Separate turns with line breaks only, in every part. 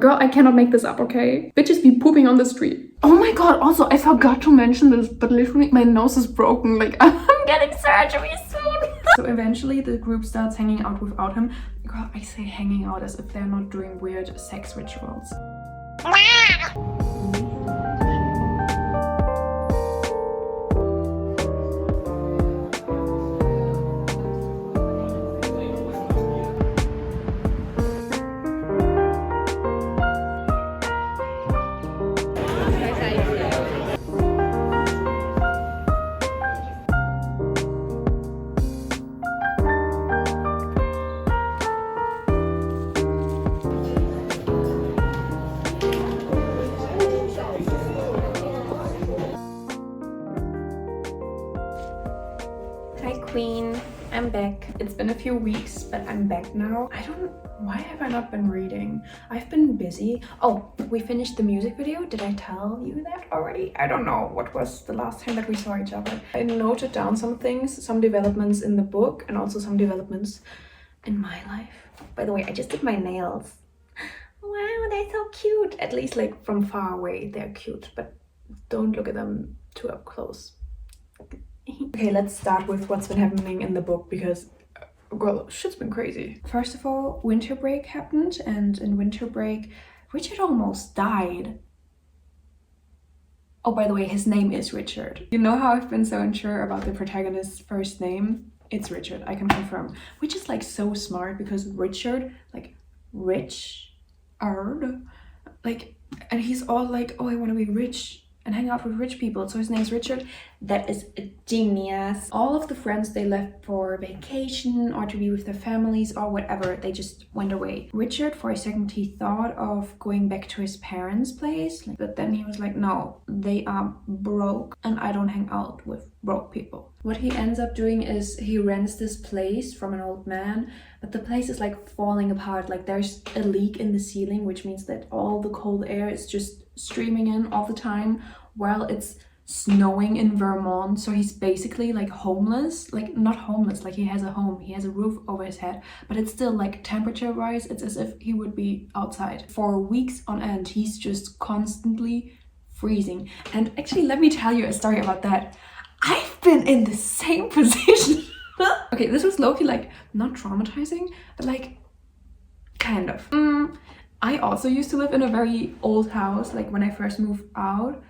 Girl, I cannot make this up, okay? Bitches be pooping on the street. Oh my god, also, I forgot to mention this, but literally my nose is broken. Like, I'm getting surgery soon. So eventually the group starts hanging out without him. Girl, I say hanging out as if they're not doing weird sex rituals. Queen, I'm back. It's been a few weeks, but I'm back now. Why have I not been reading? I've been busy. Oh, we finished the music video. Did I tell you that already? I don't know what was the last time that we saw each other. I noted down some things, some developments in the book, and also some developments in my life. By the way, I just did my nails. Wow, they're so cute. At least like from far away, they're cute, but don't look at them too up close. Okay, let's start with what's been happening in the book because, girl, shit's been crazy. First of all, winter break happened, and in winter break, Richard almost died. Oh, by the way, his name is Richard. You know how I've been so unsure about the protagonist's first name? It's Richard, I can confirm. Which is like so smart because Richard, like Richard, like, and he's all like, oh, I want to be rich and hang out with rich people, so his name's Richard. That is a genius. All of the friends, they left for vacation or to be with their families or whatever, they just went away. Richard, for a second, he thought of going back to his parents' place, but then he was like, no, they are broke and I don't hang out with broke people. What he ends up doing is he rents this place from an old man, but the place is like falling apart. Like there's a leak in the ceiling, which means that all the cold air is just streaming in all the time while it's snowing in Vermont. So he's basically like homeless, like not homeless, like he has a home, he has a roof over his head, but it's still like temperature wise, it's as if he would be outside. For weeks on end, he's just constantly freezing. And actually, let me tell you a story about that. I've been in the same position. Okay, this was low-key like not traumatizing, but like kind of. I also used to live in a very old house, like when I first moved out.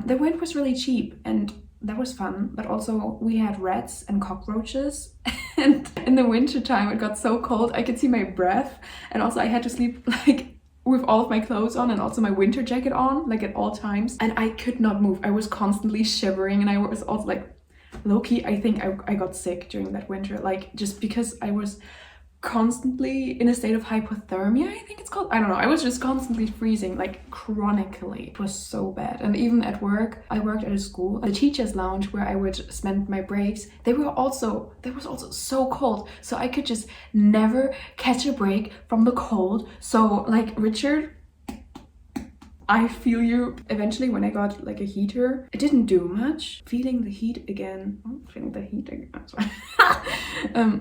The rent was really cheap and that was fun, but also we had rats and cockroaches. And in the winter time it got so cold I could see my breath, and also I had to sleep like with all of my clothes on and also my winter jacket on, like at all times, and I could not move. I was constantly shivering, and I was also like low-key, I think I got sick during that winter, like just because I was constantly in a state of hypothermia, I think it's called. I don't know, I was just constantly freezing, like chronically. It was so bad. And even at work, I worked at a school, the teachers lounge where I would spend my breaks, there was also so cold, so I could just never catch a break from the cold. So like, Richard, I feel you. Eventually when I got like a heater, it didn't do much. Feeling the heat again.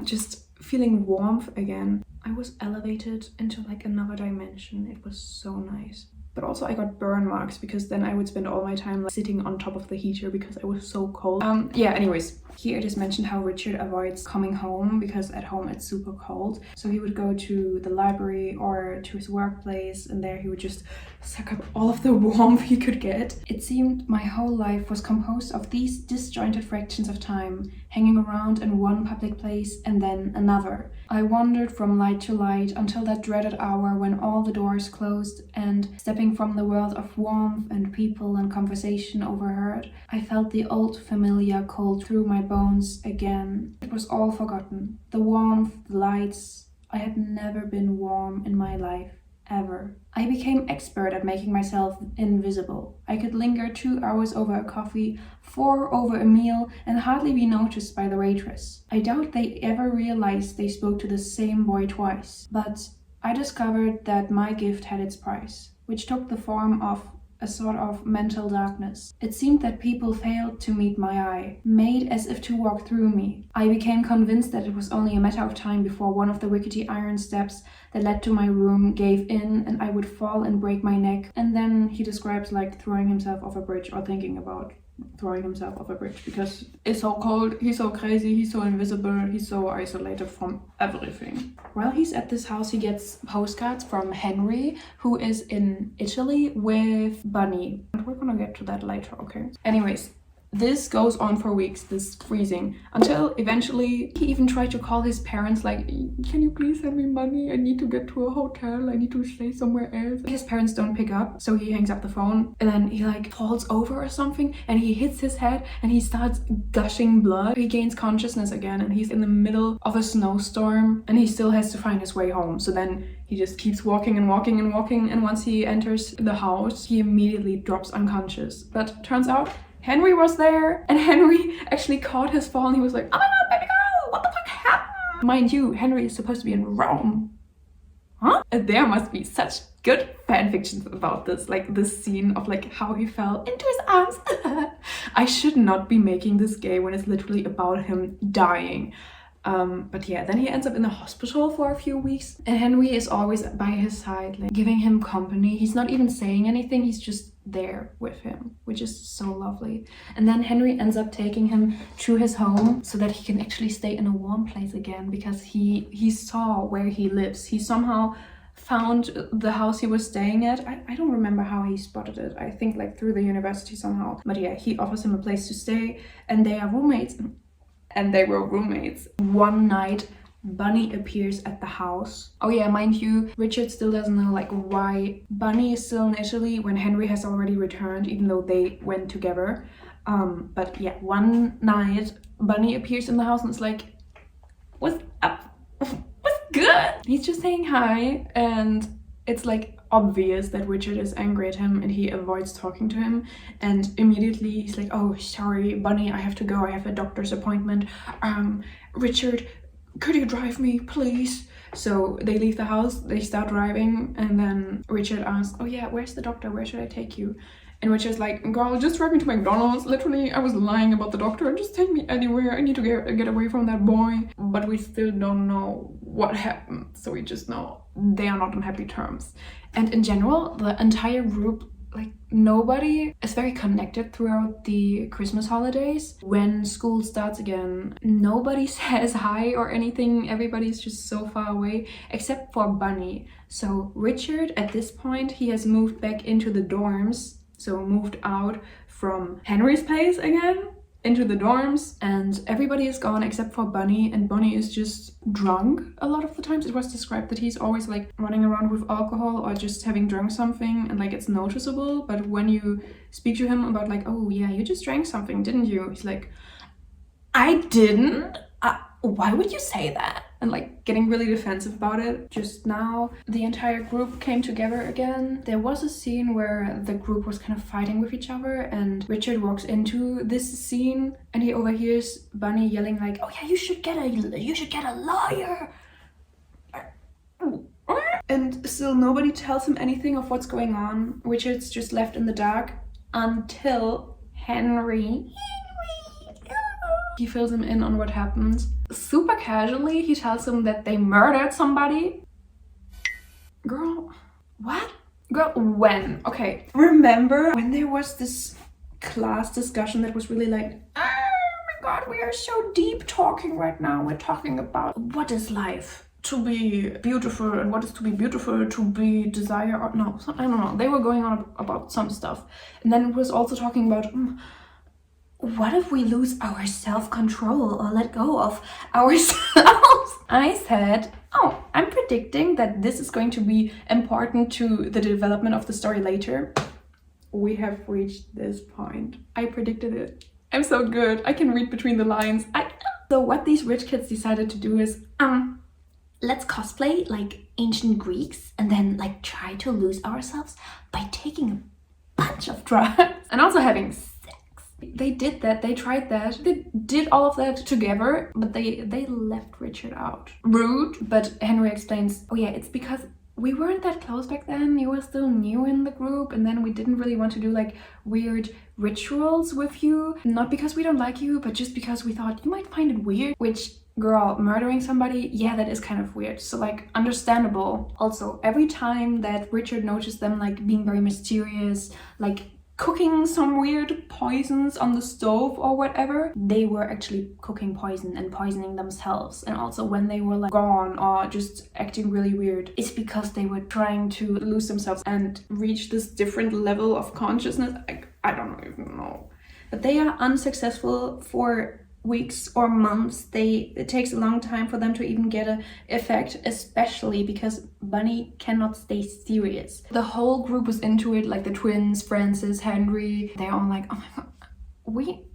Just feeling warmth again. I was elevated into like another dimension. It was so nice. But also I got burn marks because then I would spend all my time like sitting on top of the heater because I was so cold. Yeah, anyways, here it is mentioned how Richard avoids coming home because at home it's super cold. So he would go to the library or to his workplace, and there he would just suck up all of the warmth he could get. It seemed my whole life was composed of these disjointed fractions of time, hanging around in one public place and then another. I wandered from light to light until that dreaded hour when all the doors closed, and stepping from the world of warmth and people and conversation overheard, I felt the old familiar cold through my bones again. It was all forgotten. The warmth, the lights. I had never been warm in my life, ever. I became expert at making myself invisible. I could linger 2 hours over a coffee, 4 over a meal, and hardly be noticed by the waitress. I doubt they ever realized they spoke to the same boy twice. But I discovered that my gift had its price, which took the form of a sort of mental darkness. It seemed that people failed to meet my eye, made as if to walk through me. I became convinced that it was only a matter of time before one of the rickety iron steps that led to my room gave in and I would fall and break my neck. And then he describes like throwing himself off a bridge or thinking about throwing himself off a bridge because it's so cold, he's so crazy, he's so invisible, he's so isolated from everything. While he's at this house, he gets postcards from Henry, who is in Italy with Bunny. And we're gonna get to that later, okay? Anyways, this goes on for weeks, this freezing, until eventually he even tried to call his parents like, can you please send me money? I need to get to a hotel, I need to stay somewhere else. His parents don't pick up, so he hangs up the phone and then he like falls over or something and he hits his head and he starts gushing blood. He gains consciousness again and he's in the middle of a snowstorm and he still has to find his way home. So then he just keeps walking and walking and walking, and once he enters the house, he immediately drops unconscious. But turns out Henry was there, and Henry actually caught his fall and he was like, oh my god, baby girl, what the fuck happened? Mind you, Henry is supposed to be in Rome. Huh? And there must be such good fan fictions about this, like this scene of like how he fell into his arms. I should not be making this gay when it's literally about him dying. But yeah, then he ends up in the hospital for a few weeks and Henry is always by his side, like giving him company. He's not even saying anything, he's just there with him, which is so lovely. And then Henry ends up taking him to his home so that he can actually stay in a warm place again, because he saw where he lives. He somehow found the house he was staying at. I don't remember how he spotted it. I think like through the university somehow. But yeah, he offers him a place to stay and they are roommates. And they were roommates. One night, Bunny appears at the house. Oh yeah, mind you, Richard still doesn't know like why Bunny is still in Italy when Henry has already returned, even though they went together. But yeah, one night, Bunny appears in the house and it's like, what's up? What's good? He's just saying hi and it's like obvious that Richard is angry at him and he avoids talking to him, and immediately he's like, oh sorry Bunny, I have to go, I have a doctor's appointment. Richard, could you drive me please? So they leave the house, they start driving, and then Richard asks, oh yeah, where's the doctor, where should I take you? And Richard's like, girl, just drive me to McDonald's. Literally, I was lying about the doctor. Just take me anywhere. I need to get away from that boy. But we still don't know what happened. So we just know they are not on happy terms. And in general, the entire group, like nobody is very connected throughout the Christmas holidays. When school starts again, nobody says hi or anything. Everybody's just so far away, except for Bunny. So Richard, at this point, he has moved back into the dorms. So moved out from Henry's place again into the dorms, and everybody is gone except for Bunny, and Bunny is just drunk a lot of the times. It was described that he's always like running around with alcohol or just having drunk something, and like it's noticeable, but when you speak to him about like, oh yeah, you just drank something, didn't you? He's like, I didn't. Why would you say that? And like getting really defensive about it. Just now, the entire group came together again. There was a scene where the group was kind of fighting with each other, and Richard walks into this scene and he overhears Bunny yelling like, oh yeah, you should get a lawyer. And still nobody tells him anything of what's going on. Richard's just left in the dark until Henry. He fills him in on what happened. Super casually, he tells him that they murdered somebody. Girl, what? Girl, when? Okay, remember when there was this class discussion that was really like, oh my god, we are so deep talking right now. We're talking about what is life to be beautiful and what is to be beautiful to be desire or no, I don't know. They were going on about some stuff. And then it was also talking about, what if we lose our self-control or let go of ourselves? I said, oh, I'm predicting that this is going to be important to the development of the story later. We have reached this point. I predicted it. I'm so good. I can read between the lines. So what these rich kids decided to do is, let's cosplay like ancient Greeks and then like try to lose ourselves by taking a bunch of drugs and also having sex. They did that, they tried that, they did all of that together, but they left Richard out. Rude, but Henry explains, oh yeah, it's because we weren't that close back then. You were still new in the group, and then we didn't really want to do like weird rituals with you. Not because we don't like you, but just because we thought you might find it weird. Which, girl, murdering somebody, yeah, that is kind of weird. So like, understandable. Also, every time that Richard noticed them like being very mysterious, like cooking some weird poisons on the stove or whatever, they were actually cooking poison and poisoning themselves. And also when they were like gone or just acting really weird, it's because they were trying to lose themselves and reach this different level of consciousness. I don't even know. But they are unsuccessful for weeks or months. It takes a long time for them to even get an effect, especially because Bunny cannot stay serious. The whole group was into it, like the twins, Francis, Henry. They're all like, oh my god,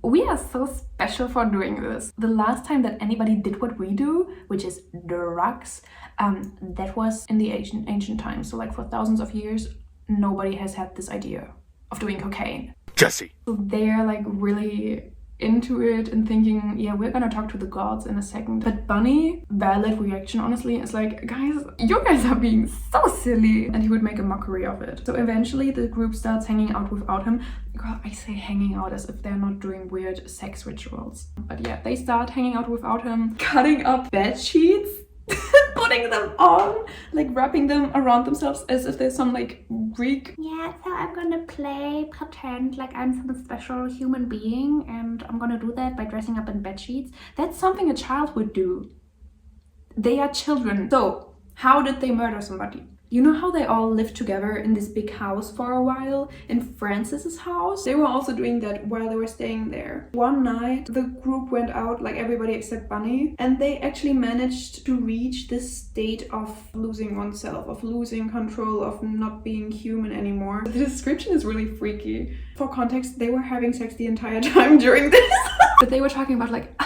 we are so special for doing this. The last time that anybody did what we do, which is drugs, that was in the ancient times. So like for thousands of years, nobody has had this idea of doing cocaine.
Jesse.
So they're like really into it and thinking, yeah, we're gonna talk to the gods in a second. But Bunny, valid reaction honestly, is like, guys, you guys are being so silly, and he would make a mockery of it. So eventually the group starts hanging out without him. Girl, I say hanging out as if they're not doing weird sex rituals. But yeah, they start hanging out without him, cutting up bed sheets, putting them on, like wrapping them around themselves as if they're some like Greek. Yeah, so I'm gonna pretend like I'm some special human being, and I'm gonna do that by dressing up in bed sheets. That's something a child would do. They are children. So how did they murder somebody? You know how they all lived together in this big house for a while, in Francis's house? They were also doing that while they were staying there. One night, the group went out, like everybody except Bunny, and they actually managed to reach this state of losing oneself, of losing control, of not being human anymore. The description is really freaky. For context, they were having sex the entire time during this. But they were talking about like,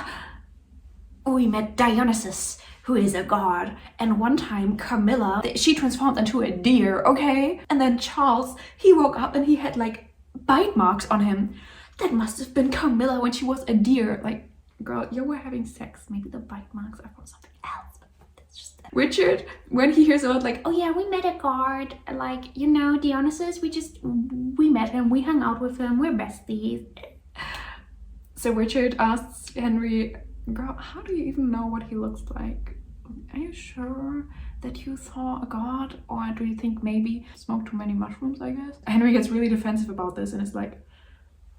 we met Dionysus, who is a god, and one time Camilla, she transformed into a deer, okay? And then Charles, he woke up and he had like bite marks on him. That must have been Camilla when she was a deer. Like, girl, you were having sex. Maybe the bite marks are from something else, but that's just that. Richard, when he hears about like, oh yeah, we met a god, like, you know, Dionysus, we met him, we hung out with him, we're besties. So Richard asks Henry, girl, how do you even know what he looks like? Are you sure that you saw a god? Or do you think maybe smoked too many mushrooms, I guess? Henry gets really defensive about this and is like,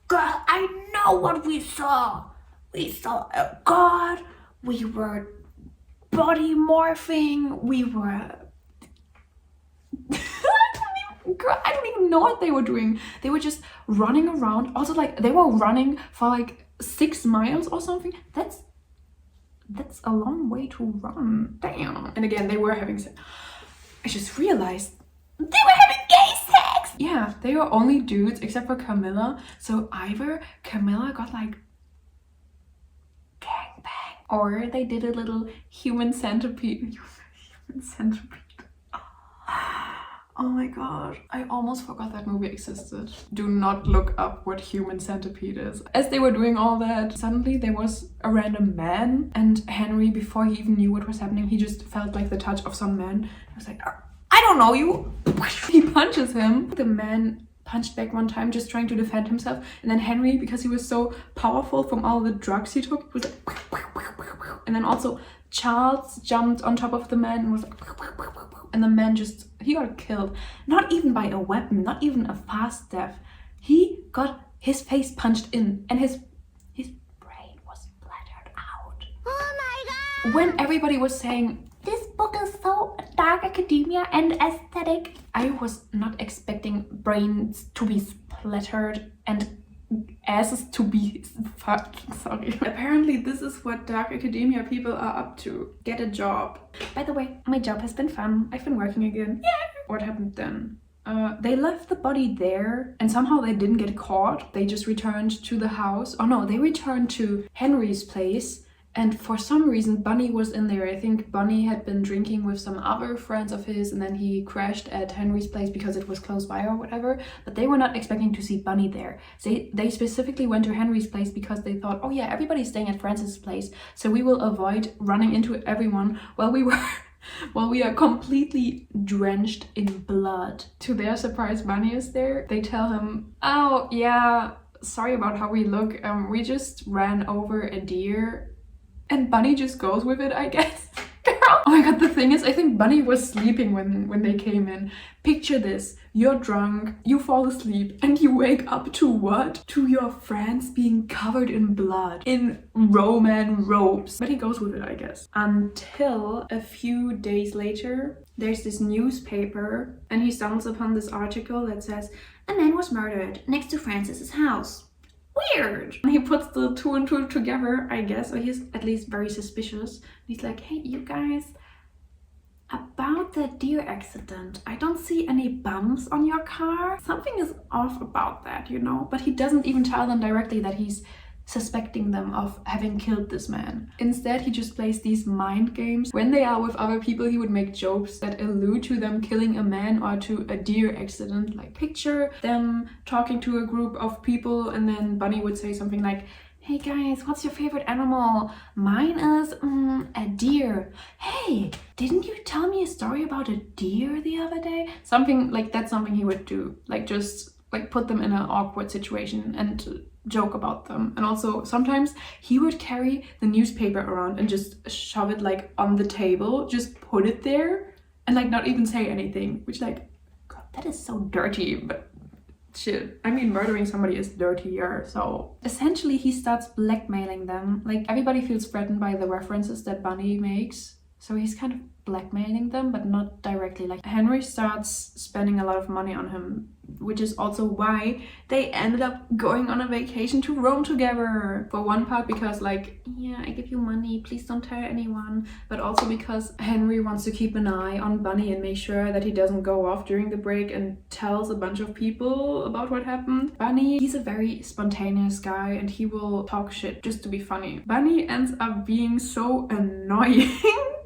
girl, I know what we saw. We saw a god. We were body morphing. We were... Girl, I don't even know what they were doing. They were just running around. Also, like, they were running for like 6 miles or something. That's a long way to run. Damn. And again, they were having sex. I just realized they were having gay sex. Yeah, they were only dudes except for Camilla. So either Camilla got like gangbang, or they did a little human centipede. Human centipede. Oh my god, I almost forgot that movie existed. Do not look up what Human Centipede is. As they were doing all that, suddenly there was a random man, and Henry, before he even knew what was happening, he just felt like the touch of some man. He was like, I don't know you. He punches him. The man punched back one time, just trying to defend himself, and then Henry, because he was so powerful from all the drugs he took, he was like, and then also Charles jumped on top of the man and was like, and the man just, he got killed. Not even by a weapon, not even a fast death. He got his face punched in and his brain was splattered out. Oh my god! When everybody was saying, this book is so dark academia and aesthetic, I was not expecting brains to be splattered and asses to be fucked. Sorry. Apparently this is what dark academia people are up to. Get a job. By the way, my job has been fun. I've been working again. Yeah. What happened then? They left the body there and somehow they didn't get caught. They just returned to the house. Oh no, they returned to Henry's place. And for some reason, Bunny was in there. I think Bunny had been drinking with some other friends of his and then he crashed at Henry's place because it was close by or whatever. But they were not expecting to see Bunny there. They specifically went to Henry's place because they thought, oh yeah, everybody's staying at Francis's place, so we will avoid running into everyone while we were While we are completely drenched in blood. To their surprise, Bunny is there. They tell him, oh yeah, sorry about how we look. We just ran over a deer. And Bunny just goes with it, I guess. Oh my god, the thing is, I think Bunny was sleeping when they came in. Picture this, you're drunk, you fall asleep, and you wake up to what? To your friends being covered in blood, in Roman robes. But he goes with it, I guess. Until a few days later, there's this newspaper, and he stumbles upon this article that says, a man was murdered next to Francis's house. Weird. And he puts the 2 and 2 together, I guess, or he's at least very suspicious. He's like, hey, you guys, about the deer accident, I don't see any bumps on your car. Something is off about that, you know? But he doesn't even tell them directly that he's suspecting them of having killed this man. Instead, he just plays these mind games. When they are with other people, he would make jokes that allude to them killing a man or to a deer accident. Like, picture them talking to a group of people, and then Bunny would say something like, hey guys, what's your favorite animal? Mine is a deer. Hey, didn't you tell me a story about a deer the other day? Something like that's something he would do. Like, just like put them in an awkward situation and joke about them. And also sometimes he would carry the newspaper around and just shove it like on the table, just put it there and like not even say anything, which like, god, that is so dirty. But shit, I mean, murdering somebody is dirtier. So essentially he starts blackmailing them. Like, everybody feels threatened by the references that Bunny makes, so he's kind of blackmailing them, but not directly. Like, Henry starts spending a lot of money on him, which is also why they ended up going on a vacation to Rome together. For one part because like, yeah, I give you money, please don't tell anyone. But also because Henry wants to keep an eye on Bunny and make sure that he doesn't go off during the break and tells a bunch of people about what happened. Bunny, he's a very spontaneous guy and he will talk shit just to be funny. Bunny ends up being so annoying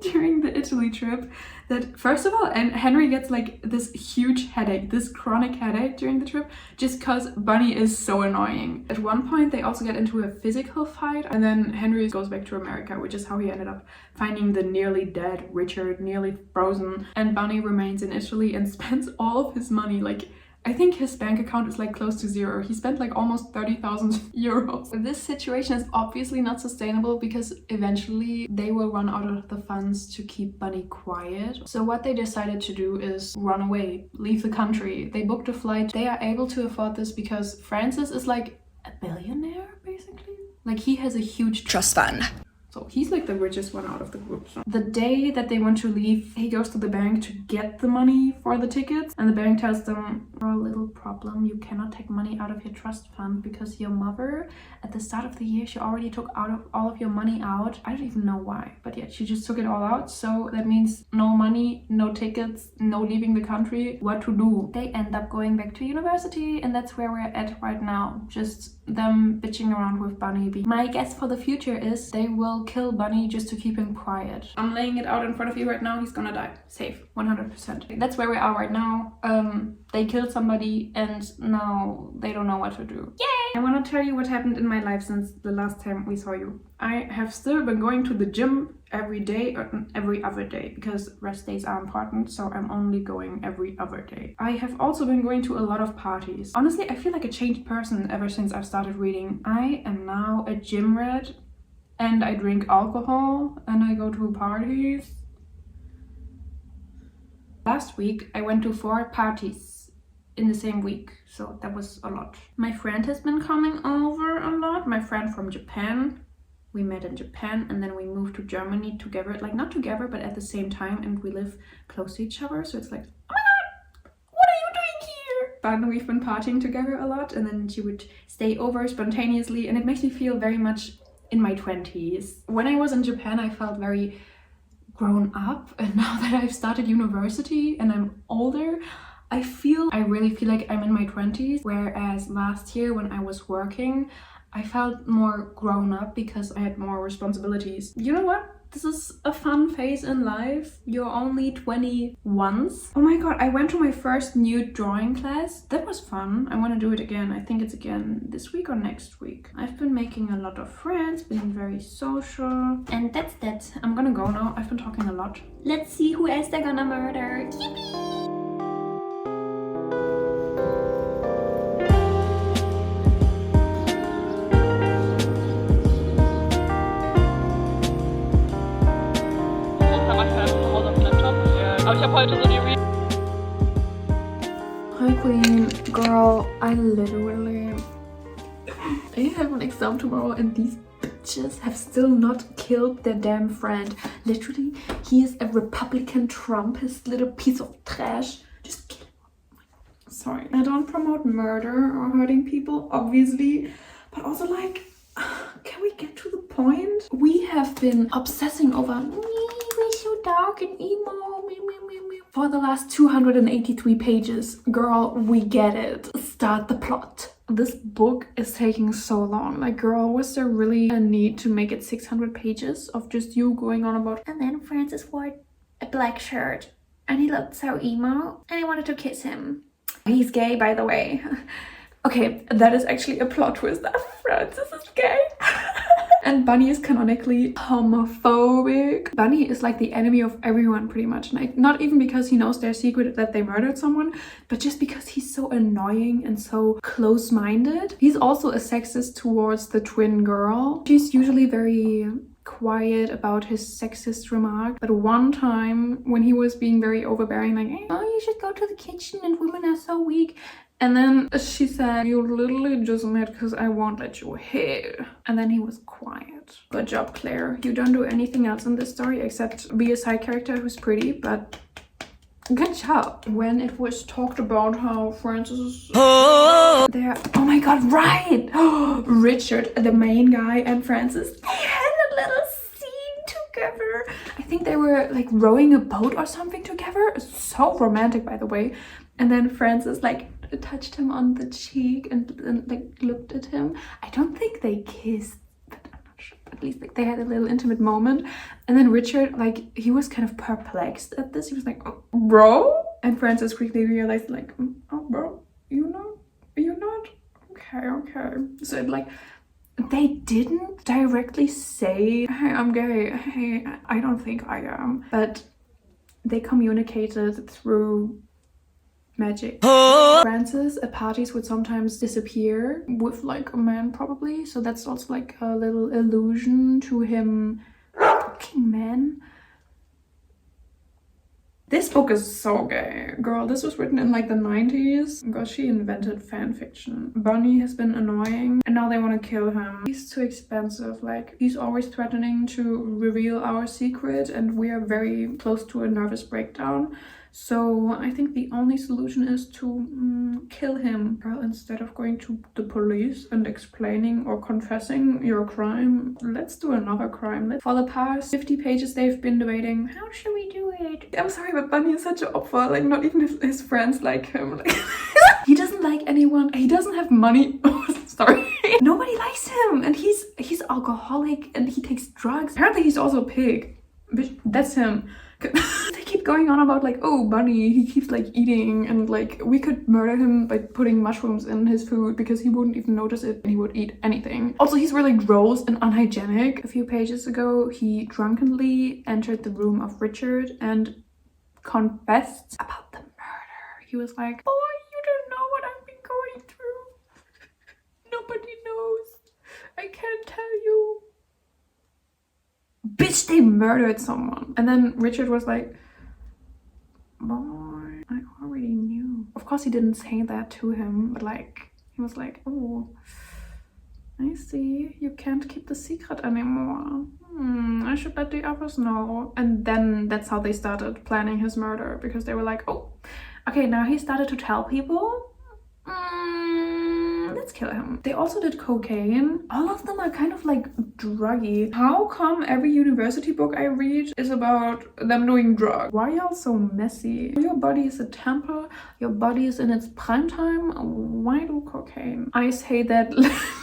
during the Italy trip that, first of all, and Henry gets like this huge headache, this chronic headache during the trip, just because Bunny is so annoying. At one point they also get into a physical fight, and then Henry goes back to America, which is how he ended up finding the nearly dead Richard, nearly frozen. And Bunny remains in Italy and spends all of his money. Like, I think his bank account is like close to zero. He spent like almost 30,000 euros. This situation is obviously not sustainable because eventually they will run out of the funds to keep Bunny quiet. So what they decided to do is run away, leave the country. They booked a flight. They are able to afford this because Francis is like a billionaire, basically. Like, he has a huge trust fund. So he's like the richest one out of the group. So the day that they want to leave, he goes to the bank to get the money for the tickets. And the bank tells them, for a little problem, you cannot take money out of your trust fund because your mother, at the start of the year, she already took all of your money out. I don't even know why, but yeah, she just took it all out. So that means no money, no tickets, no leaving the country. What to do? They end up going back to university, and that's where we're at right now. Just them bitching around with Bunny. My guess for the future is they will kill Bunny just to keep him quiet. I'm laying it out in front of you right now. He's gonna die. Safe. 100%. That's where we are right now. They killed somebody and now they don't know what to do. Yay! I want to tell you what happened in my life since the last time we saw you. I have still been going to the gym every day or every other day because rest days are important, so I'm only going every other day. I have also been going to a lot of parties. Honestly, I feel like a changed person ever since I've started reading. I am now a gym rat and I drink alcohol and I go to parties. Last week I went to 4 parties in the same week, so that was a lot. My friend has been coming over a lot. My friend from Japan. We met in Japan and then we moved to Germany together, like not together but at the same time, and we live close to each other, so it's like, oh my god, what are you doing here? But we've been partying together a lot, and then she would stay over spontaneously, and it makes me feel very much in my 20s. When I was in Japan I felt very grown up, and now that I've started university and I'm older, I really feel like I'm in my 20s, whereas last year when I was working I felt more grown up because I had more responsibilities. You know what? This is a fun phase in life. You're only 20 once. Oh my god, I went to my first nude drawing class. That was fun. I want to do it again. I think it's again this week or next week. I've been making a lot of friends, being very social. And that's that. I'm gonna go now. I've been talking a lot. Let's see who else they're gonna murder. Yippee!
Aber ich habe heute so die
Hi Queen, girl, I have an exam tomorrow and these bitches have still not killed their damn friend. Literally, he is a Republican Trumpist little piece of trash. Just kill him. Sorry, I don't promote murder or hurting people, obviously, but also like, can we get to the point? We have been obsessing over me, we're so dark and emo, me for the last 283 pages. Girl, we get it. Start the plot. This book is taking so long. Like, girl, was there really a need to make it 600 pages of just you going on about, and then Francis wore a black shirt and he looked so emo and I wanted to kiss him. He's gay, by the way. Okay, that is actually a plot twist that Francis is gay. And Bunny is canonically homophobic. Bunny is like the enemy of everyone pretty much. Like, not even because he knows their secret that they murdered someone, but just because he's so annoying and so close-minded. He's also a sexist towards the twin girl. She's usually very quiet about his sexist remark, but one time when he was being very overbearing, like, oh, you should go to the kitchen and women are so weak. And then she said, you literally just met because I won't let you hit. And then he was quiet. Good job, Claire. You don't do anything else in this story except be a side character who's pretty, but good job. When it was talked about how Francis there, oh my god, right! Richard, the main guy, and Francis, they had a little scene together. I think they were like rowing a boat or something together. So romantic, by the way. And then Francis like touched him on the cheek and like looked at him. I don't think they kissed, but I'm not sure. At least like they had a little intimate moment. And then Richard, like, he was kind of perplexed at this. He was like, oh, bro? And Francis quickly realized like, oh, bro, you not? Okay. So it, like, they didn't directly say, hey, I'm gay. Hey, I don't think I am. But they communicated through magic. Francis at parties would sometimes disappear with like a man probably, so that's also like a little allusion to him fucking men. This book is so gay. Girl, this was written in like the 90s. God, she invented fan fiction. Bunny has been annoying and now they want to kill him. He's too expensive. Like, he's always threatening to reveal our secret and we are very close to a nervous breakdown. So I think the only solution is to kill him. Girl, instead of going to the police and explaining or confessing your crime, let's do another crime. For the past 50 pages they've been debating, how should we do it? I'm sorry, but Bunny is such an opfer. Like, not even his friends like him. Like, he doesn't like anyone. He doesn't have money. Sorry. Nobody likes him. And he's alcoholic and he takes drugs. Apparently he's also a pig. Bitch, that's him. They keep going on about like, oh, Bunny, he keeps like eating and like we could murder him by putting mushrooms in his food because he wouldn't even notice it and he would eat anything. Also, he's really gross and unhygienic. A few pages ago, he drunkenly entered the room of Richard and confessed about the murder. He was like, boy, you don't know what I've been going through. Nobody knows. I can't tell you. Bitch, they murdered someone. And then Richard was like, boy, I already knew. Of course he didn't say that to him, but like, he was like, oh, I see, you can't keep the secret anymore. I should let the others know. And then that's how they started planning his murder, because they were like, oh, okay, now he started to tell people. Let's let's kill him. They also did cocaine. All of them are kind of like druggy. How come every university book I read is about them doing drugs? Why are y'all so messy? Your body is a temple. Your body is in its prime time. Why do cocaine? I say that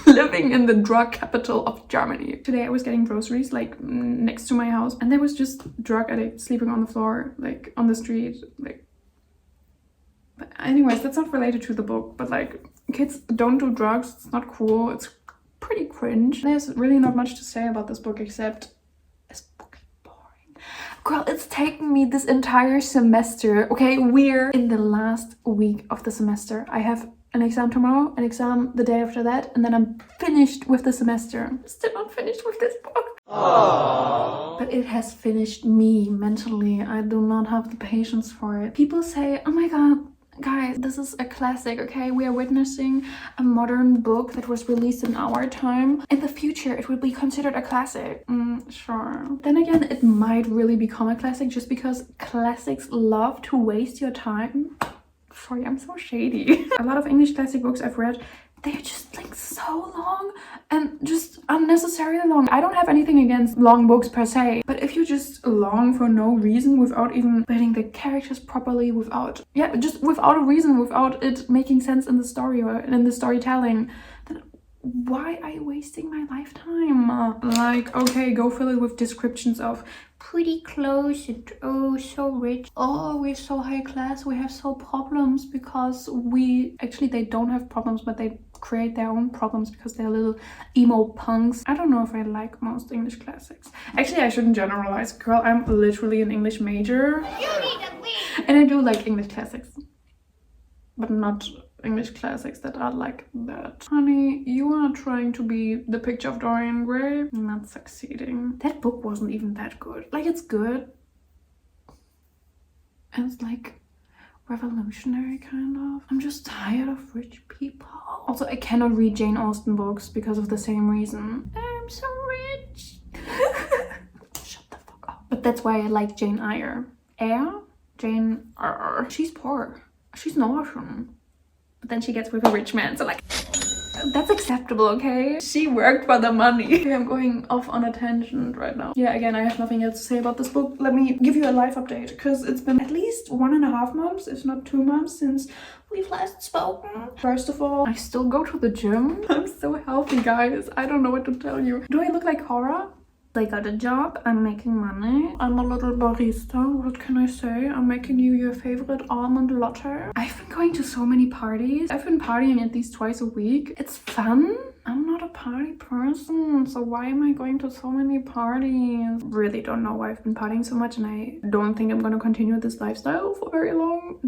living in the drug capital of Germany. Today I was getting groceries like next to my house, and there was just drug addicts sleeping on the floor, like on the street, like. But anyways, that's not related to the book, but like, kids don't do drugs. It's not cool. It's pretty cringe. There's really not much to say about this book except this book is boring. Girl, it's taken me this entire semester. Okay, we're in the last week of the semester. I have an exam tomorrow, an exam the day after that, and then I'm finished with the semester. I'm still not finished with this book. Aww. But it has finished me mentally. I do not have the patience for it. People say, oh my god, guys, this is a classic, okay? We are witnessing a modern book that was released in our time. In the future, it will be considered a classic. Sure. Then again, it might really become a classic just because classics love to waste your time. Sorry, I'm so shady. A lot of English classic books I've read, they're just like so long and just unnecessarily long. I don't have anything against long books per se, but if you just long for no reason without even building the characters properly, just without a reason, without it making sense in the story or in the storytelling, then why are you wasting my lifetime? Like, okay, go fill it with descriptions of pretty clothes, oh, so rich, oh, we're so high class, we have so problems because they don't have problems, but they create their own problems because they're little emo punks. I don't know if I like most English classics. Actually, I shouldn't generalize. Girl, I'm literally an English major. You need to leave. And I do like English classics, but not English classics that are like that. Honey, you are trying to be the picture of Dorian Gray. Not succeeding. That book wasn't even that good. Like, it's good. And it's like revolutionary kind of. I'm just tired of rich people. Also, I cannot read Jane Austen books because of the same reason. I'm so rich. Shut the fuck up. But that's why I like Jane Eyre. Jane Eyre. She's poor. She's Norwegian. But then she gets with a rich man, so like, that's acceptable, okay? She worked for the money. Okay, I'm going off on a tangent right now. Yeah, again, I have nothing else to say about this book. Let me give you a life update, because it's been at least 1.5 months, if not 2 months, since we've last spoken. First of all, I still go to the gym. I'm so healthy, guys. I don't know what to tell you. Do I look like Cora? I got a job, I'm making money, I'm a little barista, what can I say? I'm making you your favorite almond latte. I've been going to so many parties. I've been partying at least twice a week. It's fun. I'm not a party person, so why am I going to so many parties? Really don't know why I've been partying so much, and I don't think I'm gonna continue this lifestyle for very long.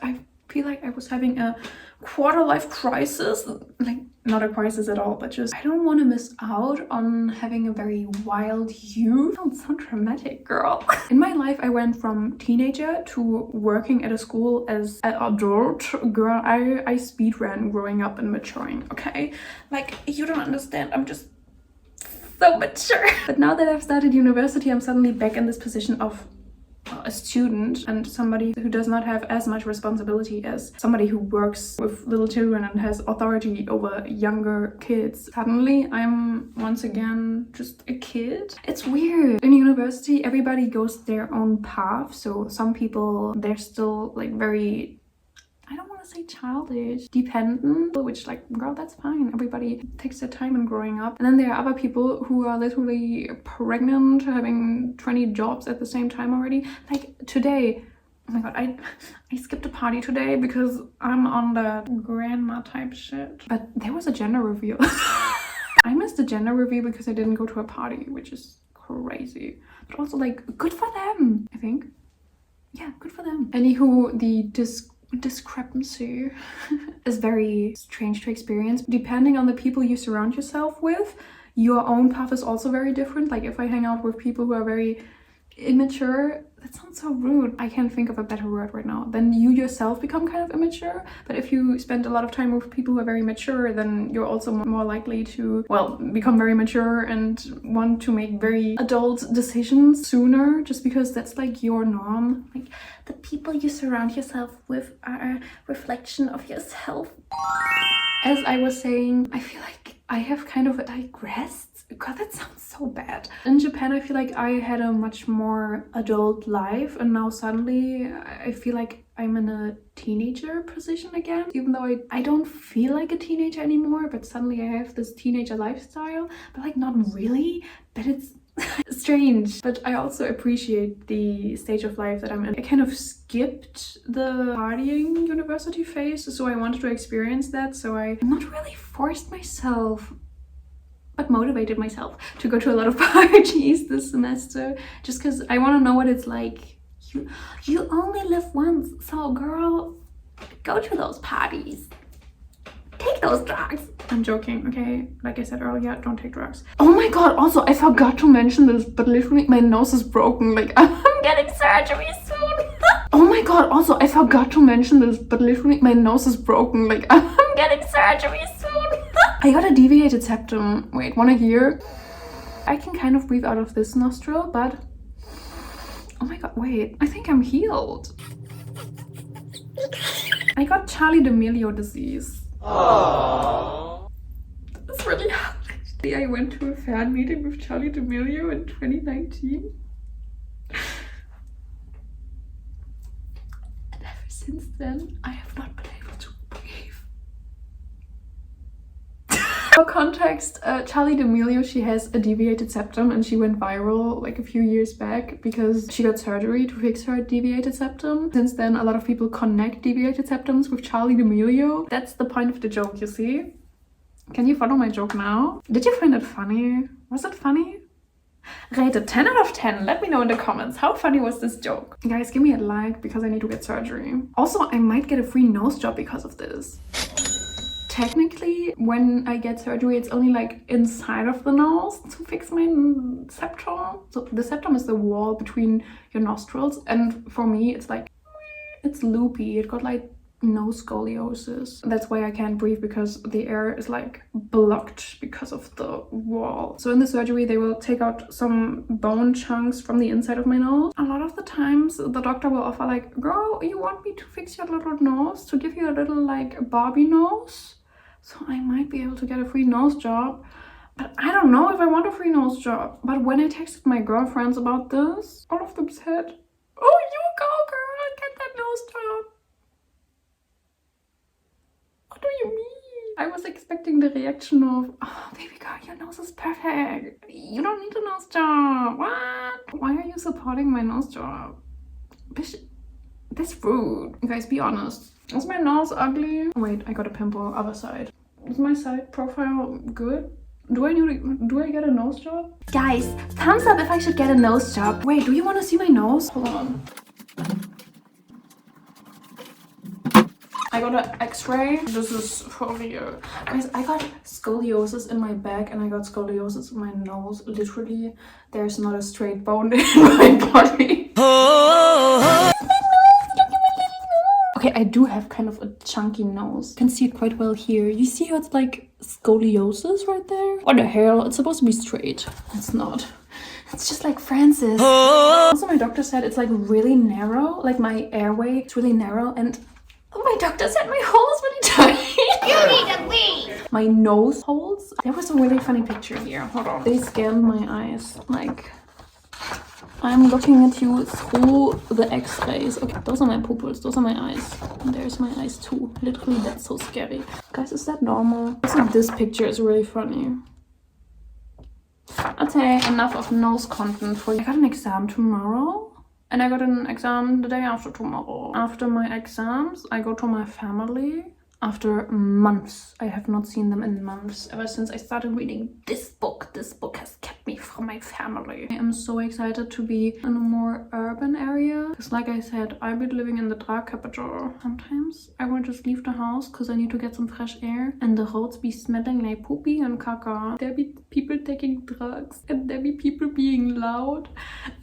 I feel like I was having a quarter-life crisis. Like, not a crisis at all, but just I don't want to miss out on having a very wild youth. Sounds so dramatic, girl. In my life, I went from teenager to working at a school as an adult. Girl, I speed ran growing up and maturing, okay? Like, you don't understand. I'm just so mature. But now that I've started university, I'm suddenly back in this position of a student and somebody who does not have as much responsibility as somebody who works with little children and has authority over younger kids. Suddenly I'm once again just a kid. It's weird. In university, everybody goes their own path, so some people, they're still like very, I don't want to say childish, dependent, which, like, girl, that's fine. Everybody takes their time in growing up. And then there are other people who are literally pregnant, having 20 jobs at the same time already. Like today, oh my god, I skipped a party today because I'm on that grandma type shit. But there was a gender reveal. I missed the gender reveal because I didn't go to a party, which is crazy. But also, like, good for them, I think. Yeah, good for them. Anywho, the discrepancy is very strange to experience. Depending on the people you surround yourself with, your own path is also very different. Like, if I hang out with people who are very immature, that sounds so rude. I can't think of a better word right now. Then you yourself become kind of immature. But if you spend a lot of time with people who are very mature, then you're also more likely to, well, become very mature and want to make very adult decisions sooner, just because that's like your norm. Like, the people you surround yourself with are a reflection of yourself. As I was saying, I feel like I have kind of digressed. God, that sounds so bad. In Japan, I feel like I had a much more adult life, and now suddenly I feel like I'm in a teenager position again. Even though I don't feel like a teenager anymore, but suddenly I have this teenager lifestyle, but like not really, but it's strange. But I also appreciate the stage of life that I'm in. I kind of skipped the partying university phase, so I wanted to experience that, so I not really forced myself but motivated myself to go to a lot of parties this semester, just because I want to know what it's like. You only live once, so girl, go to those parties. Take those drugs. I'm joking, okay? Like I said earlier, don't take drugs. Oh my god, also, I forgot to mention this, but literally my nose is broken. Like, I'm getting surgery soon. Oh my god, also, I forgot to mention this, but literally my nose is broken. Like, I'm getting surgery soon. I got a deviated septum. Wait, wanna hear? I can kind of breathe out of this nostril, but... Oh my god, wait. I think I'm healed. I got Charlie D'Amelio disease. Aww. That's really hard. I went to a fan meeting with Charlie D'Amelio in 2019. And ever since then, I have not been able to breathe. For context, Charlie D'Amelio, she has a deviated septum and she went viral like a few years back because she got surgery to fix her deviated septum. Since then, a lot of people connect deviated septums with Charlie D'Amelio. That's the point of the joke, you see? Can you follow my joke now? Did you find it funny? Was it funny? Rate it 10 out of 10. Let me know in the comments. How funny was this joke? Guys, give me a like because I need to get surgery. Also, I might get a free nose job because of this. Technically, when I get surgery, it's only like inside of the nose to fix my septum. So the septum is the wall between your nostrils, and for me, it's like, it's loopy. It got like nose scoliosis. That's why I can't breathe, because the air is like blocked because of the wall. So in the surgery, they will take out some bone chunks from the inside of my nose. A lot of the times, the doctor will offer like, girl, you want me to fix your little nose, to give you a little like Barbie nose? So I might be able to get a free nose job, but I don't know if I want a free nose job. But when I texted my girlfriends about this, all of them said, oh, you go girl, get that nose job. What do you mean? I was expecting the reaction of, oh baby girl, your nose is perfect. You don't need a nose job. What? Why are you supporting my nose job? Bitch, that's rude. You guys, be honest. Is my nose ugly? Wait, I got a pimple. Other side. Is my side profile good? Do I get a nose job? Guys, thumbs up if I should get a nose job. Wait, do you want to see my nose? Hold on. I got an x-ray. This is for real. Guys, I got scoliosis in my back and I got scoliosis in my nose. Literally, there's not a straight bone in my body. Okay, I do have kind of a chunky nose. You can see it quite well here. You see how it's like scoliosis right there? What the hell? It's supposed to be straight. It's not. It's just like Francis. Also, my doctor said it's like really narrow. Like my airway, it's really narrow. And my doctor said my hole is really tiny. You need to leave. My nose holes. There was a really funny picture here. Hold on. They scanned my eyes. Like, I'm looking at you through the x-rays. Okay, those are my pupils, those are my eyes. And there's my eyes too. Literally, that's so scary. Guys, is that normal? Also, this picture is really funny. Okay, enough of nose content for you. I got an exam tomorrow. And I got an exam the day after tomorrow. After my exams, I go to my family. After months. I have not seen them in months. Ever since I started reading this book. This book has kept me from my family. I am so excited to be in a more urban area. Because like I said, I've been living in the drug capital. Sometimes I will just leave the house because I need to get some fresh air. And the roads be smelling like poopy and caca. There be people taking drugs. And there be people being loud.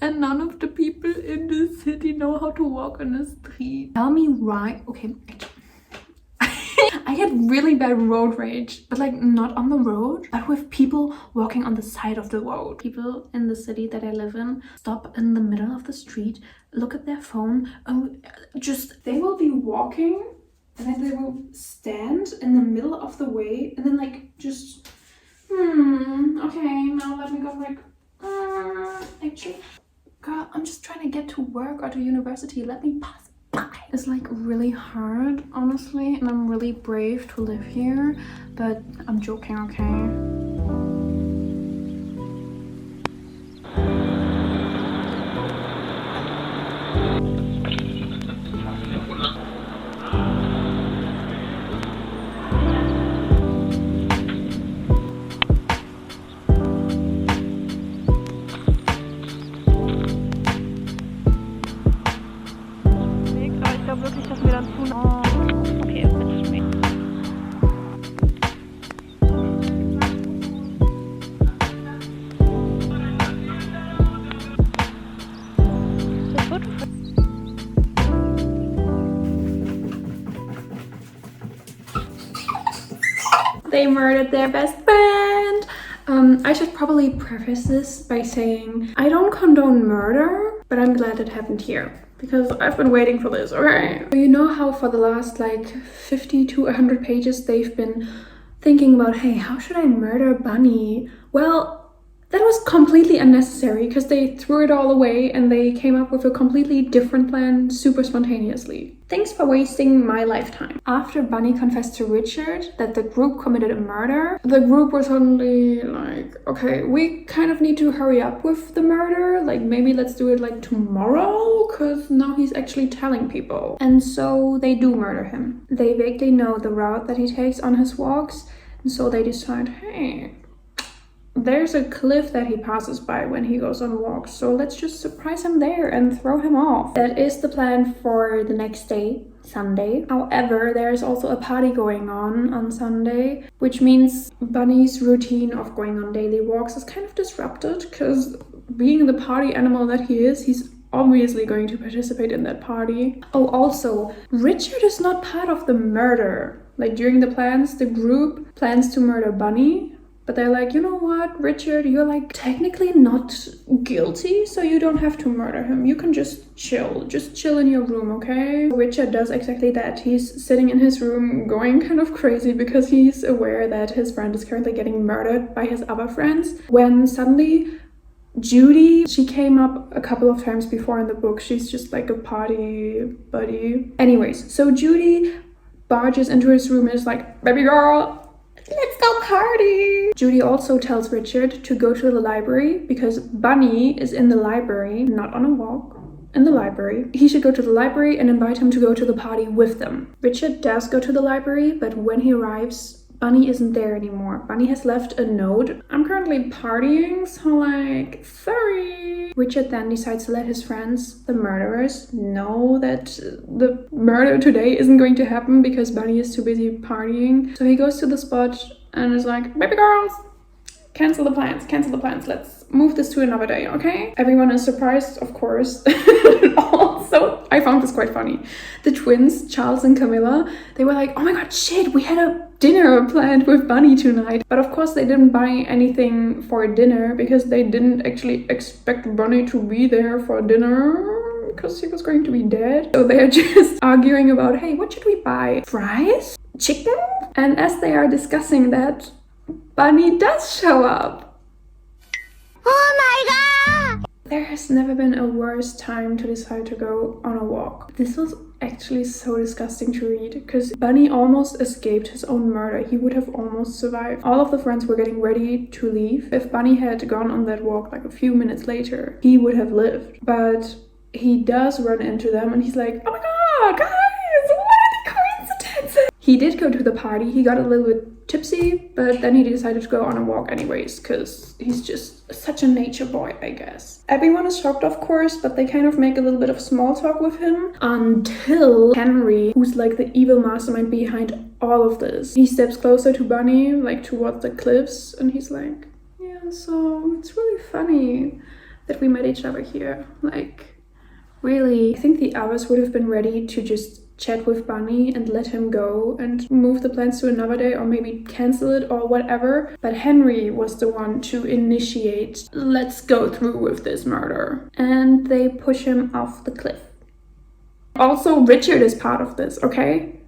And none of the people in the city know how to walk on the street. Tell me why. Okay. I get really bad road rage, but like not on the road, but with people walking on the side of the road. People in the city that I live in stop in the middle of the street, look at their phone, and just they will be walking And then they will stand in the middle of the way and then like just, okay, now let me go like, actually, girl, I'm just trying to get to work or to university. Let me pass by. It's like really hard, honestly, and I'm really brave to live here, but I'm joking, okay?
Wirklich, dass wir dann tun. Oh, okay, it's me. Das Foto.
They murdered their best friend. I should probably preface this by saying I don't condone murder, but I'm glad it happened here. Because I've been waiting for this, okay? You know how for the last like 50 to 100 pages they've been thinking about, hey, how should I murder Bunny? Well, that was completely unnecessary because they threw it all away and they came up with a completely different plan super spontaneously. Thanks for wasting my lifetime. After Bunny confessed to Richard that the group committed a murder, the group was suddenly like, okay, we kind of need to hurry up with the murder. Like maybe let's do it like tomorrow because now he's actually telling people. And so they do murder him. They vaguely know the route that he takes on his walks. And so they decide, hey, there's a cliff that he passes by when he goes on walks, so let's just surprise him there and throw him off. That is the plan for the next day, Sunday. However, there is also a party going on Sunday, which means Bunny's routine of going on daily walks is kind of disrupted because being the party animal that he is, he's obviously going to participate in that party. Oh, also, Richard is not part of the murder. Like during the plans, the group plans to murder Bunny. But they're like, you know what, Richard, you're like technically not guilty, so you don't have to murder him. You can just chill in your room, okay? Richard does exactly that. He's sitting in his room going kind of crazy because he's aware that his friend is currently getting murdered by his other friends. When suddenly Judy, she came up a couple of times before in the book. She's just like a party buddy. Anyways, so Judy barges into his room and is like, baby girl, let's go party! Judy also tells Richard to go to the library because Bunny is in the library, not on a walk, in the library. He should go to the library and invite him to go to the party with them. Richard does go to the library, but when he arrives, Bunny isn't there anymore. Bunny has left a note. I'm currently partying, so like, sorry. Richard then decides to let his friends, the murderers, know that the murder today isn't going to happen because Bunny is too busy partying. So he goes to the spot and is like, baby girls, cancel the plans. Let's move this to another day, okay? Everyone is surprised, of course. Also, I found this quite funny. The twins, Charles and Camilla, they were like, oh my god, shit, we had a dinner planned with Bunny tonight. But of course they didn't buy anything for dinner because they didn't actually expect Bunny to be there for dinner because he was going to be dead. So they're just arguing about, hey, what should we buy? Fries? Chicken? And as they are discussing that, Bunny does show up. Oh my god! There has never been a worse time to decide to go on a walk. This was actually so disgusting to read because Bunny almost escaped his own murder. He would have almost survived. All of the friends were getting ready to leave. If Bunny had gone on that walk like a few minutes later, he would have lived. But he does run into them and he's like, oh my god, guys, what are the coincidences? He did go to the party. He got a little bit tipsy, but then he decided to go on a walk anyways because he's just such a nature boy, I guess. Everyone is shocked, of course, but they kind of make a little bit of small talk with him until Henry, who's like the evil mastermind behind all of this, he steps closer to Bunny, like towards the cliffs, and he's like, yeah, so it's really funny that we met each other here. Like, really, I think the others would have been ready to just chat with Bunny and let him go and move the plans to another day or maybe cancel it or whatever. But Henry was the one to initiate, let's go through with this murder. And they push him off the cliff. Also, Richard is part of this, okay?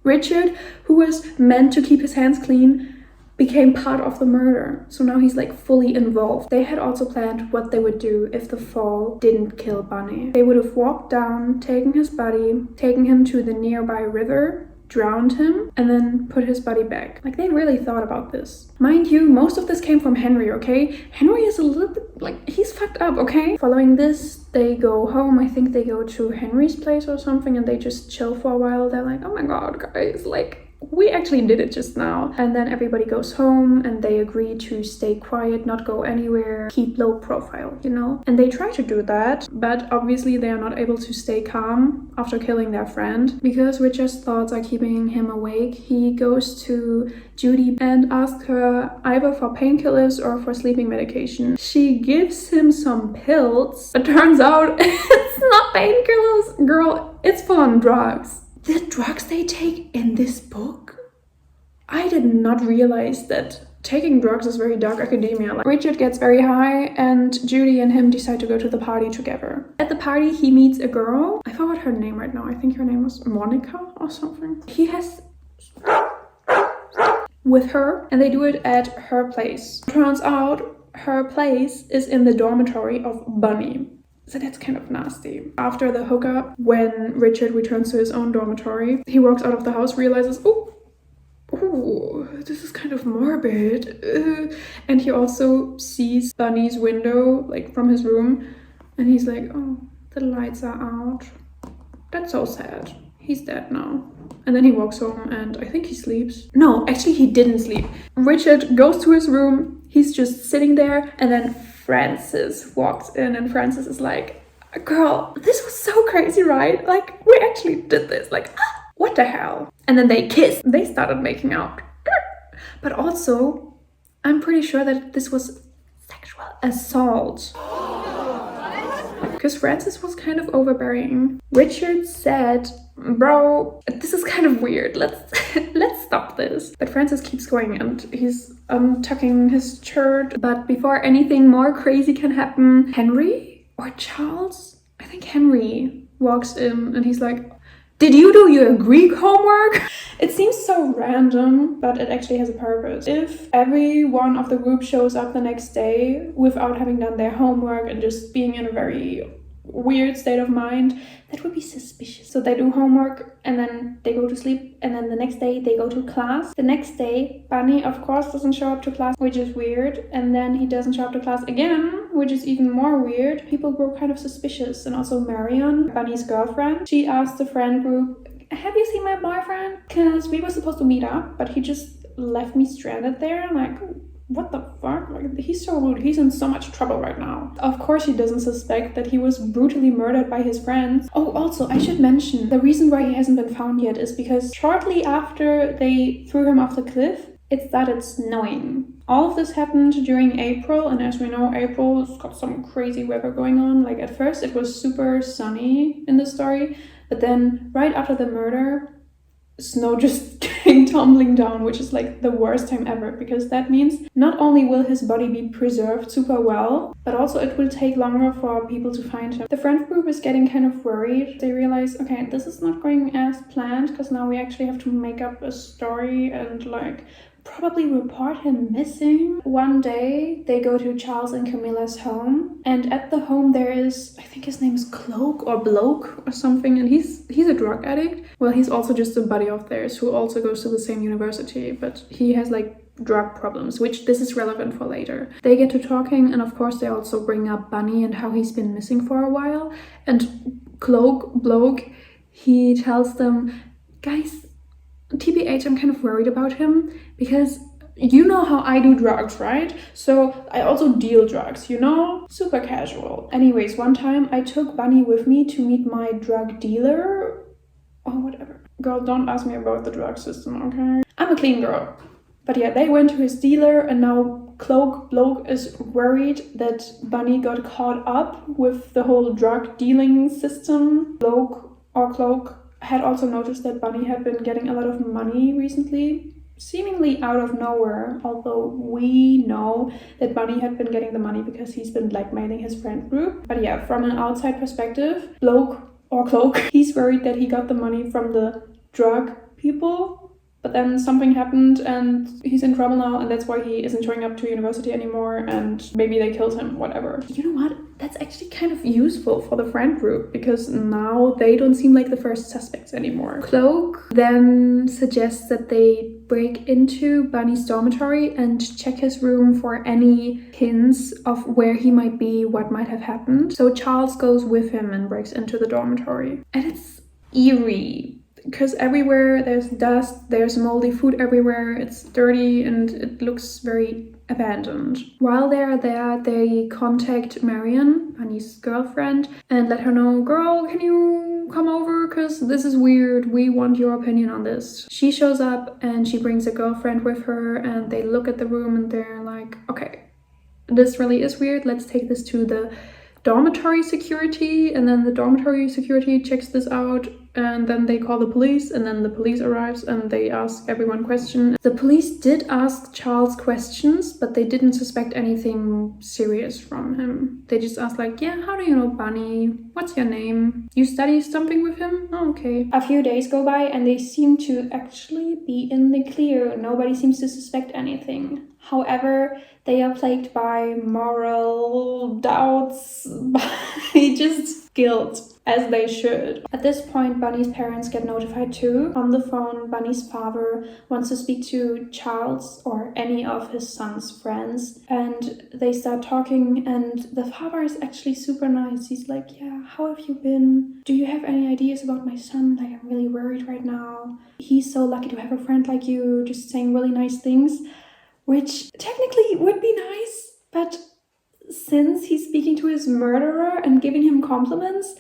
Richard, who was meant to keep his hands clean, became part of the murder. So now he's like fully involved. They had also planned what they would do if the fall didn't kill Bunny. They would have walked down, taken his body, taken him to the nearby river, drowned him, and then put his body back. Like, they really thought about this. Mind you, most of this came from Henry, okay? Henry is a little bit, like, he's fucked up, okay? Following this, they go home. I think they go to Henry's place or something, and they just chill for a while. They're like, oh my god, guys, like, we actually did it just now. And then everybody goes home and they agree to stay quiet, not go anywhere, keep low profile, you know? And they try to do that, but obviously they are not able to stay calm after killing their friend because Richard's thoughts are keeping him awake. He goes to Judy and asks her either for painkillers or for sleeping medication. She gives him some pills, but turns out it's not painkillers, girl, it's full on drugs. The drugs they take in this book? I did not realize that taking drugs is very dark academia. Like, Richard gets very high and Judy and him decide to go to the party together. At the party, he meets a girl. I forgot her name right now. I think her name was Monica or something. He has with her and they do it at her place. Turns out her place is in the dormitory of Bunny. So that's kind of nasty. After the hookup, when Richard returns to his own dormitory, he walks out of the house, realizes, oh, this is kind of morbid. And he also sees Bunny's window, like from his room, and he's like, oh, the lights are out. That's so sad. He's dead now. And then he walks home and I think he sleeps. No, actually he didn't sleep. Richard goes to his room, he's just sitting there, and then Frances walks in and Frances is like, girl, this was so crazy, right? Like, we actually did this. Like, what the hell? And then they kissed. They started making out. But also, I'm pretty sure that this was sexual assault. Because Frances was kind of overbearing. Richard said, bro, this is kind of weird. Let's stop this. But Frances keeps going and he's tucking his shirt. But before anything more crazy can happen, Henry or Charles? I think Henry walks in and he's like, did you do your Greek homework? It seems so random, but it actually has a purpose. If every one of the group shows up the next day without having done their homework and just being in a very weird state of mind, that would be suspicious. So they do homework and then they go to sleep and then the next day they go to class. The next day, Bunny of course doesn't show up to class, which is weird. And then he doesn't show up to class again, which is even more weird. People grow kind of suspicious. And also Marion, Bunny's girlfriend, she asked the friend group, have you seen my boyfriend? Because we were supposed to meet up, but he just left me stranded there. I'm like, what the fuck? Like, he's so rude. He's in so much trouble right now. Of course he doesn't suspect that he was brutally murdered by his friends. Oh, also, I should mention, the reason why he hasn't been found yet is because shortly after they threw him off the cliff, it started snowing. All of this happened during April, and as we know, April's got some crazy weather going on. Like, at first it was super sunny in the story, but then right after the murder, snow just came tumbling down, which is like the worst time ever, because that means not only will his body be preserved super well, but also it will take longer for people to find him. The friend group is getting kind of worried. They realize, okay, this is not going as planned, because now we actually have to make up a story and like probably report him missing. One day they go to Charles and Camilla's home, and at the home there is, I think his name is Cloak or Bloke or something, and he's a drug addict. Well, he's also just a buddy of theirs who also goes to the same university, but he has like drug problems, which this is relevant for later. They get to talking, and of course they also bring up Bunny and how he's been missing for a while. And Bloke, he tells them, guys, TBH, I'm kind of worried about him because you know how I do drugs, right? So I also deal drugs, you know? Super casual. Anyways, one time I took Bunny with me to meet my drug dealer or whatever. Girl, don't ask me about the drug system, okay? I'm a clean girl. But yeah, they went to his dealer and now Bloke is worried that Bunny got caught up with the whole drug dealing system. Cloak had also noticed that Bunny had been getting a lot of money recently, seemingly out of nowhere, although we know that Bunny had been getting the money because he's been blackmailing his friend group. But yeah, from an outside perspective, Cloak, he's worried that he got the money from the drug people. But then something happened and he's in trouble now, and that's why he isn't showing up to university anymore, and maybe they killed him, whatever. You know what? That's actually kind of useful for the friend group, because now they don't seem like the first suspects anymore. Cloak then suggests that they break into Bunny's dormitory and check his room for any hints of where he might be, what might have happened. So Charles goes with him and breaks into the dormitory. And it's eerie, because everywhere there's dust, there's moldy food everywhere, it's dirty, and it looks very abandoned. While they're there, they contact Marion, Bunny's girlfriend, and let her know, girl, can you come over? Because this is weird, we want your opinion on this. She shows up and she brings a girlfriend with her, and they look at the room and they're like, okay, this really is weird, let's take this to the dormitory security. And then the dormitory security checks this out, and then they call the police, and then the police arrives and they ask everyone questions. The police did ask Charles questions, but they didn't suspect anything serious from him. They just asked like, yeah, how do you know Bunny? What's your name? You study something with him? Oh, okay. A few days go by and they seem to actually be in the clear. Nobody seems to suspect anything. However, they are plagued by moral doubts, by just guilt, as they should. At this point, Bunny's parents get notified too. On the phone, Bunny's father wants to speak to Charles or any of his son's friends, and they start talking, and the father is actually super nice. He's like, yeah, how have you been? Do you have any ideas about my son? Like, I'm really worried right now. He's so lucky to have a friend like you, just saying really nice things, which technically would be nice, but since he's speaking to his murderer and giving him compliments,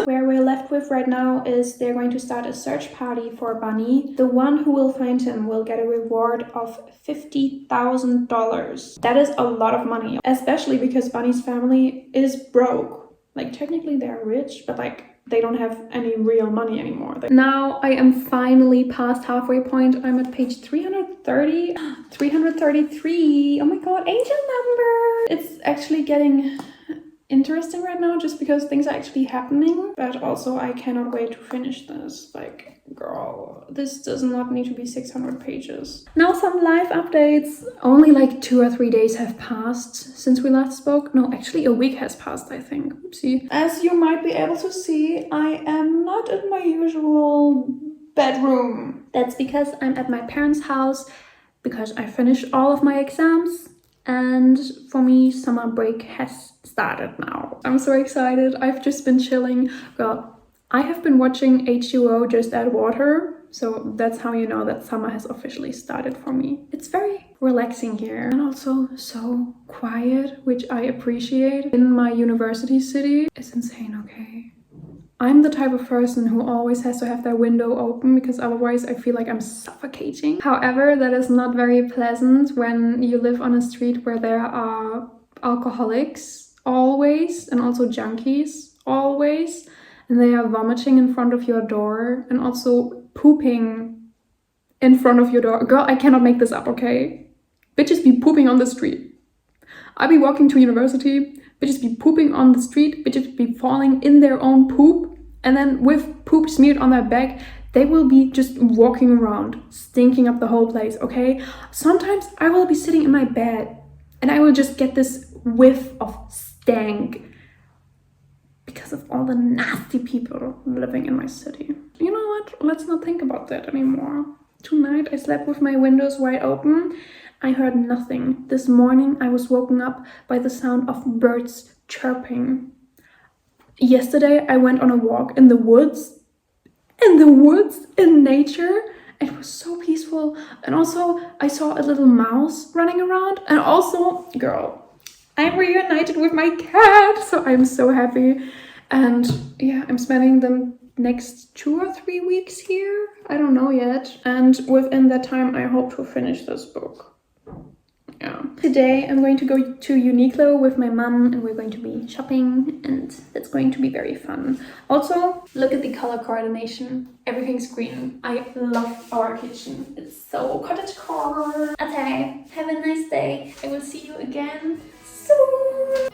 Where we're left with right now is they're going to start a search party for Bunny. The one who will find him will get a reward of $50,000. That is a lot of money, especially because Bunny's family is broke. Like, technically they're rich, but like, they don't have any real money anymore. Now I am finally past halfway point. I'm at page 330, 333. Oh my god, angel number! It's actually getting interesting right now just because things are actually happening, but also I cannot wait to finish this. Like, girl, this does not need to be 600 pages. Now some live updates. Only like 2 or 3 days have passed since we last spoke. No, actually a week has passed, I think. Oopsie. As you might be able to see, I am not in my usual bedroom. That's because I'm at my parents' house because I finished all of my exams. And for me, summer break has started now. I'm so excited. I've just been chilling. Well, I have been watching H2O Just Add Water. So that's how you know that summer has officially started for me. It's very relaxing here and also so quiet, which I appreciate. In my university city, it's insane, okay? I'm the type of person who always has to have their window open because otherwise I feel like I'm suffocating. However, that is not very pleasant when you live on a street where there are alcoholics always, and also junkies always, and they are vomiting in front of your door and also pooping in front of your door. Girl, I cannot make this up, okay? Bitches be pooping on the street. I be walking to university, bitches be pooping on the street, bitches be falling in their own poop, and then with poop smeared on their back, they will be just walking around, stinking up the whole place, okay? Sometimes I will be sitting in my bed and I will just get this whiff of stank because of all the nasty people living in my city. You know what? Let's not think about that anymore. Tonight I slept with my windows wide open. I heard nothing. This morning I was woken up by the sound of birds chirping. Yesterday I went on a walk in the woods. In nature. It was so peaceful. And also I saw a little mouse running around. And also, girl, I'm reunited with my cat. So I'm so happy. And yeah, I'm spending the next 2 or 3 weeks here. I don't know yet. And within that time, I hope to finish this book. Yeah. Today I'm going to go to Uniqlo with my mom and we're going to be shopping and that's going to be very fun. Also, look at the color coordination. Everything's green. I love our kitchen. It's so cottagecore. Okay, have a nice day. I will see you again soon.